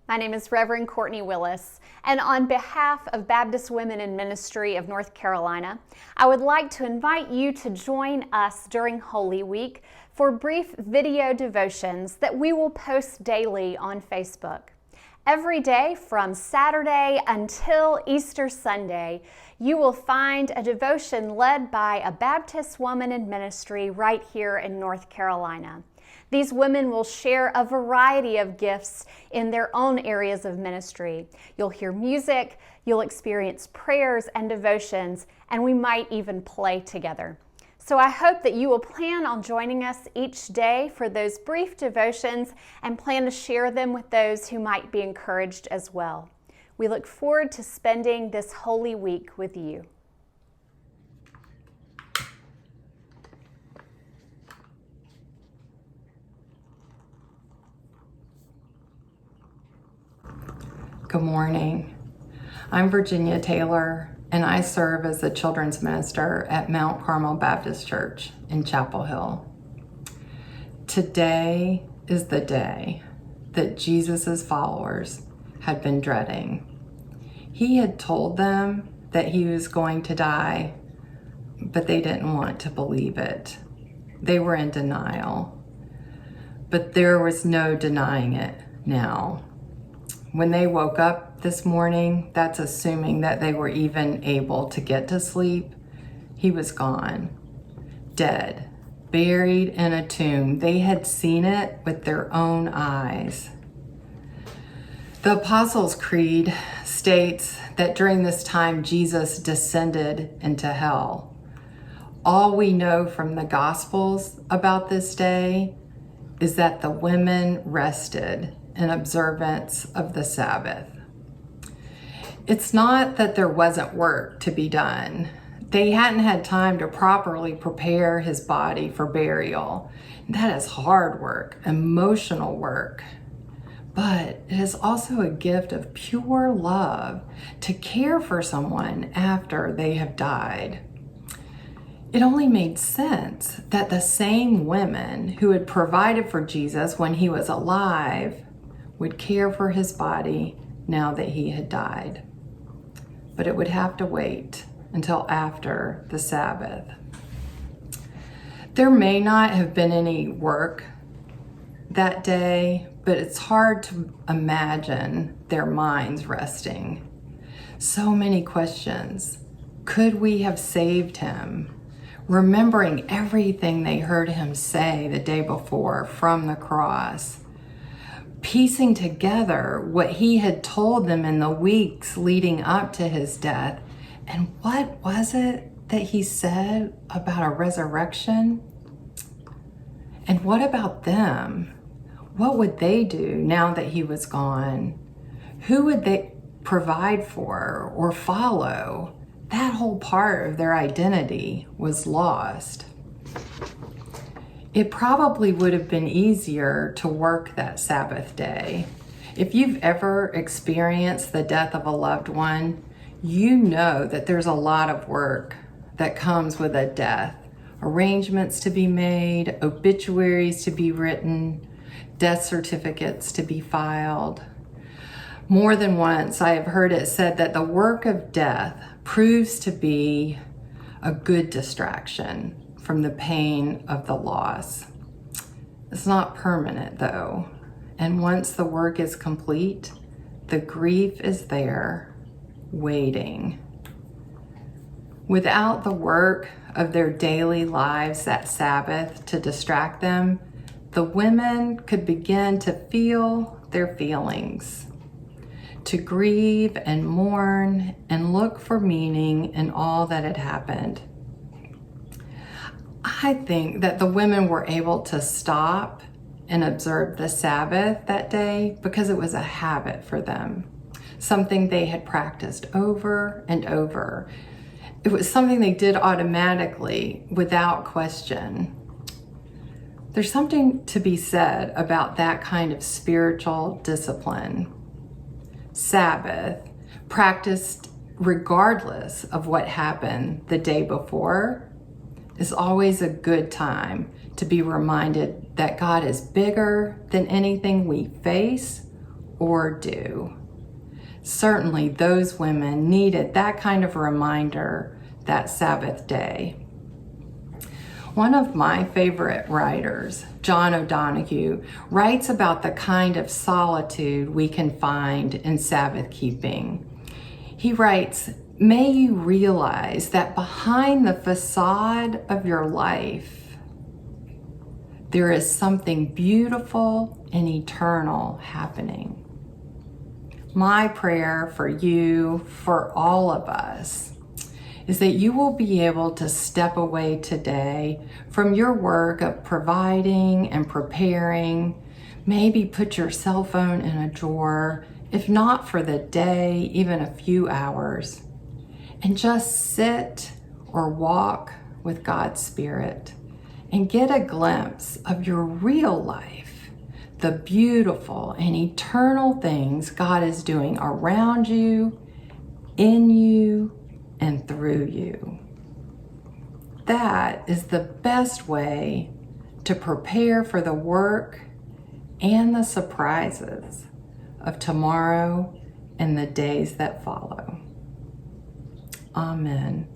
My name is Reverend Courtney Willis, and on behalf of Baptist Women in Ministry of North Carolina, I would like to invite you to join us during Holy Week for brief video devotions that we will post daily on Facebook. Every day from Saturday until Easter Sunday, you will find a devotion led by a Baptist woman in ministry right here in North Carolina. These women will share a variety of gifts in their own areas of ministry. You'll hear music, you'll experience prayers and devotions, and we might even play together. So I hope that you will plan on joining us each day for those brief devotions and plan to share them with those who might be encouraged as well. We look forward to spending this Holy Week with you. Good morning. I'm Virginia Taylor, and I serve as the children's minister at Mount Carmel Baptist Church in Chapel Hill. Today is the day that Jesus' followers had been dreading. He had told them that he was going to die, but they didn't want to believe it. They were in denial, but there was no denying it now. When they woke up this morning, that's assuming that they were even able to get to sleep. He was gone, dead, buried in a tomb. They had seen it with their own eyes. The Apostles' Creed states that during this time, Jesus descended into hell. All we know from the Gospels about this day is that the women rested in observance of the Sabbath. It's not that there wasn't work to be done. They hadn't had time to properly prepare his body for burial. That is hard work, emotional work. But it is also a gift of pure love to care for someone after they have died. It only made sense that the same women who had provided for Jesus when he was alive would care for his body now that he had died. But it would have to wait until after the Sabbath. There may not have been any work that day, but it's hard to imagine their minds resting. So many questions. Could we have saved him? Remembering everything they heard him say the day before from the cross. Piecing together what he had told them in the weeks leading up to his death. And what was it that he said about a resurrection? And what about them? What would they do now that he was gone? Who would they provide for or follow? That whole part of their identity was lost. It probably would have been easier to work that Sabbath day. If you've ever experienced the death of a loved one, you know that there's a lot of work that comes with a death. Arrangements to be made, obituaries to be written, death certificates to be filed. More than once, I have heard it said that the work of death proves to be a good distraction from the pain of the loss. It's not permanent though, and once the work is complete, the grief is there, waiting. Without the work of their daily lives that Sabbath to distract them, the women could begin to feel their feelings, to grieve and mourn and look for meaning in all that had happened. I think that the women were able to stop and observe the Sabbath that day because it was a habit for them, something they had practiced over and over. It was something they did automatically without question. There's something to be said about that kind of spiritual discipline. Sabbath, practiced regardless of what happened the day before, is always a good time to be reminded that God is bigger than anything we face or do. Certainly those women needed that kind of reminder that Sabbath day. One of my favorite writers, John O'Donohue, writes about the kind of solitude we can find in Sabbath keeping. He writes, "May you realize that behind the facade of your life, there is something beautiful and eternal happening." My prayer for you, for all of us, is that you will be able to step away today from your work of providing and preparing. Maybe put your cell phone in a drawer, if not for the day, even a few hours, and just sit or walk with God's Spirit and get a glimpse of your real life, the beautiful and eternal things God is doing around you, in you, and through you. That is the best way to prepare for the work and the surprises of tomorrow and the days that follow. Amen.